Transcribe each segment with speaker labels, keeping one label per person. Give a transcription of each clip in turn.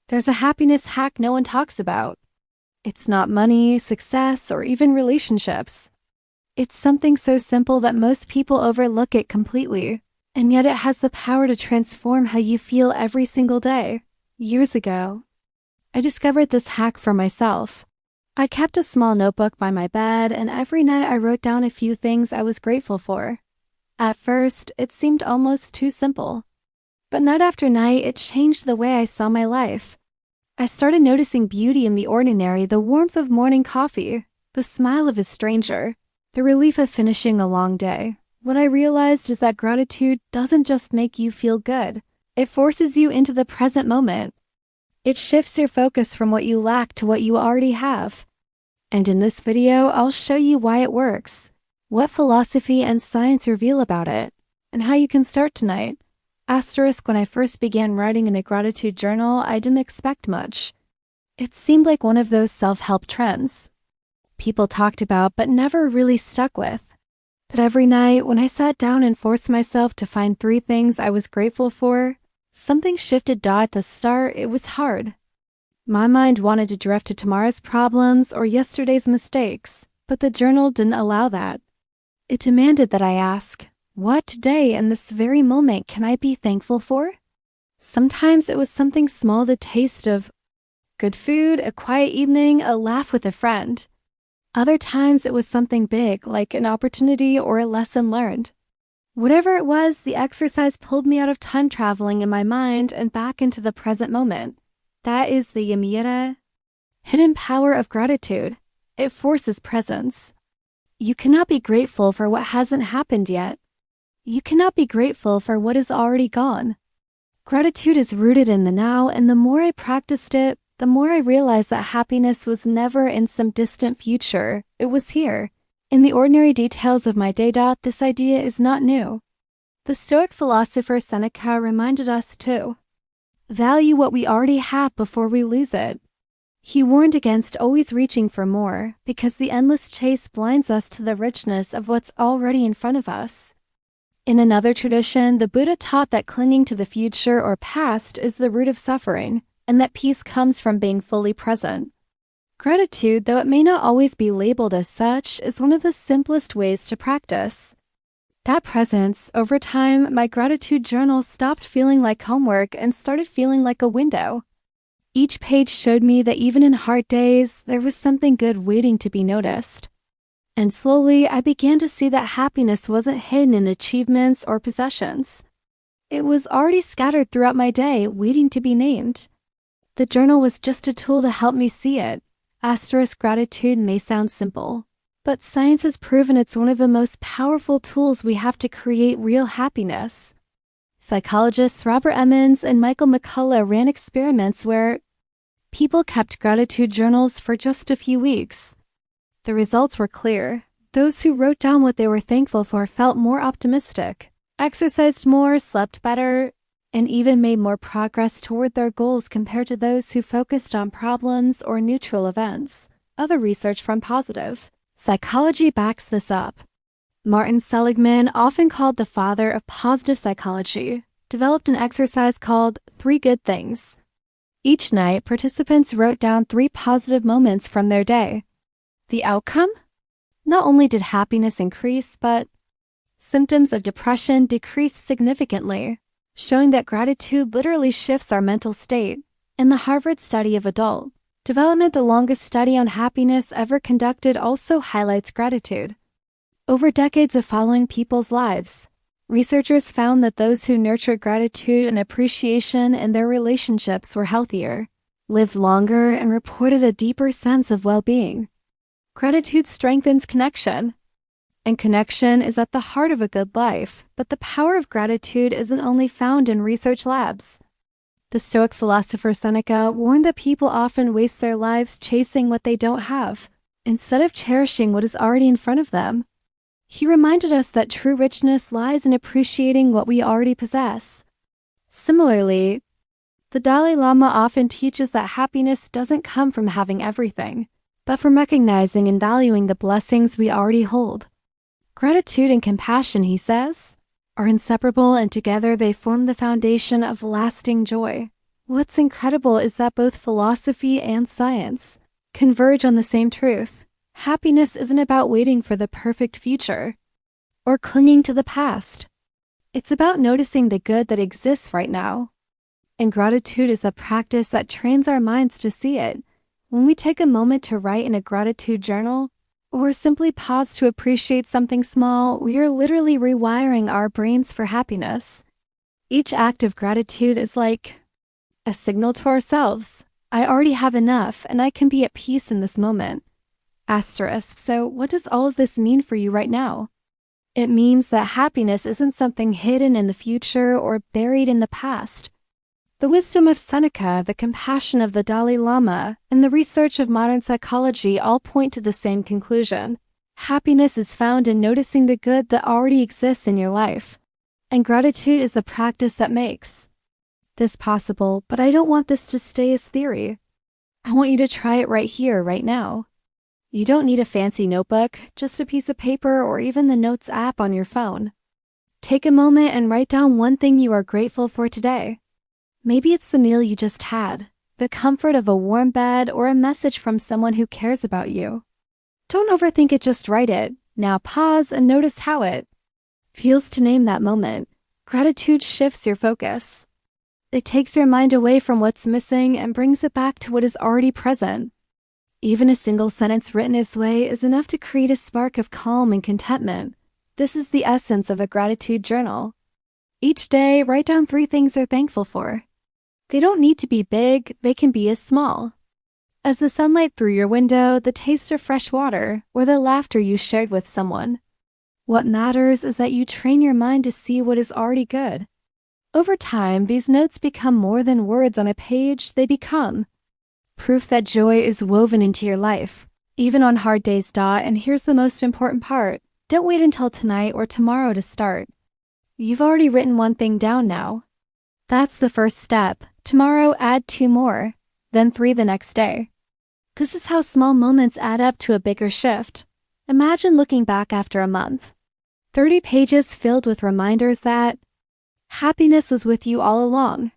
Speaker 1: There's a happiness hack no one talks about. It's not money, success, or even relationships. It's something so simple that most people overlook it completely, and yet it has the power to transform how you feel every single day. Years ago, I discovered this hack for myself. I kept a small notebook by my bed, and every night I wrote down a few things I was grateful for. At first, it seemed almost too simple. But night after night, it changed the way I saw my life. I started noticing beauty in the ordinary, the warmth of morning coffee, the smile of a stranger, the relief of finishing a long day. What I realized is that gratitude doesn't just make you feel good. It forces you into the present moment. It shifts your focus from what you lack to what you already have. And in this video, I'll show you why it works, what philosophy and science reveal about it, and how you can start tonight. Asterisk, when I first began writing in a gratitude journal, I didn't expect much. It seemed like one of those self-help trends people talked about but never really stuck with. But every night, when I sat down and forced myself to find 3 things I was grateful for, something shifted. At the start, it was hard. My mind wanted to drift to tomorrow's problems or yesterday's mistakes, but the journal didn't allow that. It demanded that I ask, what today in this very moment can I be thankful for? Sometimes it was something small, the taste of good food, a quiet evening, a laugh with a friend. Other times it was something big, like an opportunity or a lesson learned. Whatever it was, the exercise pulled me out of time traveling in my mind and back into the present moment. That is the yamira, hidden power of gratitude. It forces presence. You cannot be grateful for what hasn't happened yet. You cannot be grateful for what is already gone. Gratitude is rooted in the now, and the more I practiced it, the more I realized that happiness was never in some distant future. It was here, in the ordinary details of my day. This idea is not new. The Stoic philosopher Seneca reminded us too. Value what we already have before we lose it. He warned against always reaching for more, because the endless chase blinds us to the richness of what's already in front of us. In another tradition, the Buddha taught that clinging to the future or past is the root of suffering, and that peace comes from being fully present. Gratitude, though it may not always be labeled as such, is one of the simplest ways to practice that presence. Over time, my gratitude journal stopped feeling like homework and started feeling like a window. Each page showed me that even in hard days, there was something good waiting to be noticed. And slowly, I began to see that happiness wasn't hidden in achievements or possessions. It was already scattered throughout my day, waiting to be named. The journal was just a tool to help me see it. Asterisk, gratitude may sound simple, but science has proven it's one of the most powerful tools we have to create real happiness. Psychologists Robert Emmons and Michael McCullough ran experiments where people kept gratitude journals for just a few weeks. The results were clear. Those who wrote down what they were thankful for felt more optimistic, exercised more, slept better, and even made more progress toward their goals compared to those who focused on problems or neutral events. Other research from positive psychology backs this up. Martin Seligman, often called the father of positive psychology, developed an exercise called 3 Good Things. Each night, participants wrote down 3 positive moments from their day. The outcome? Not only did happiness increase, but symptoms of depression decreased significantly, showing that gratitude literally shifts our mental state. In the Harvard study of adult development, the longest study on happiness ever conducted, also highlights gratitude. Over decades of following people's lives, researchers found that those who nurtured gratitude and appreciation in their relationships were healthier, lived longer, and reported a deeper sense of well-being. Gratitude strengthens connection, and connection is at the heart of a good life, but the power of gratitude isn't only found in research labs. The Stoic philosopher Seneca warned that people often waste their lives chasing what they don't have, instead of cherishing what is already in front of them. He reminded us that true richness lies in appreciating what we already possess. Similarly, the Dalai Lama often teaches that happiness doesn't come from having everything, but from recognizing and valuing the blessings we already hold. Gratitude and compassion, he says, are inseparable, and together they form the foundation of lasting joy. What's incredible is that both philosophy and science converge on the same truth. Happiness isn't about waiting for the perfect future or clinging to the past. It's about noticing the good that exists right now. And gratitude is the practice that trains our minds to see it. When we take a moment to write in a gratitude journal, or simply pause to appreciate something small, we are literally rewiring our brains for happiness. Each act of gratitude is like a signal to ourselves. I already have enough, and I can be at peace in this moment. Asterisk. So what does all of this mean for you right now? It means that happiness isn't something hidden in the future or buried in the past. The wisdom of Seneca, the compassion of the Dalai Lama, and the research of modern psychology all point to the same conclusion. Happiness is found in noticing the good that already exists in your life. And gratitude is the practice that makes this possible, but I don't want this to stay as theory. I want you to try it right here, right now. You don't need a fancy notebook, just a piece of paper or even the Notes app on your phone. Take a moment and write down one thing you are grateful for today. Maybe it's the meal you just had, the comfort of a warm bed, or a message from someone who cares about you. Don't overthink it, just write it. Now pause and notice how it feels to name that moment. Gratitude shifts your focus. It takes your mind away from what's missing and brings it back to what is already present. Even a single sentence written this way is enough to create a spark of calm and contentment. This is the essence of a gratitude journal. Each day, write down 3 things you're thankful for. They don't need to be big, they can be as small as the sunlight through your window, the taste of fresh water, or the laughter you shared with someone. What matters is that you train your mind to see what is already good. Over time, these notes become more than words on a page, they become proof that joy is woven into your life, even on hard days. And here's the most important part. Don't wait until tonight or tomorrow to start. You've already written one thing down now. That's the first step. Tomorrow, add 2 more, then 3 the next day. This is how small moments add up to a bigger shift. Imagine looking back after a month. 30 pages filled with reminders that happiness was with you all along.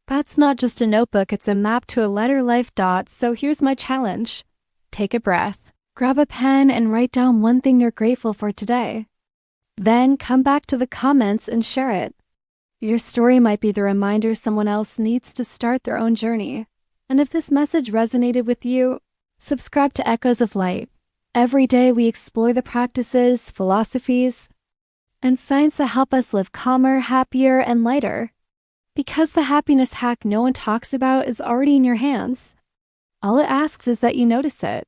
Speaker 1: That's not just a notebook, it's a map to a better life. So here's my challenge. Take a breath, grab a pen, and write down one thing you're grateful for today. Then come back to the comments and share it. Your story might be the reminder someone else needs to start their own journey. And if this message resonated with you, subscribe to Echoes of Light. Every day we explore the practices, philosophies, and science that help us live calmer, happier, and lighter. Because the happiness hack no one talks about is already in your hands. All it asks is that you notice it.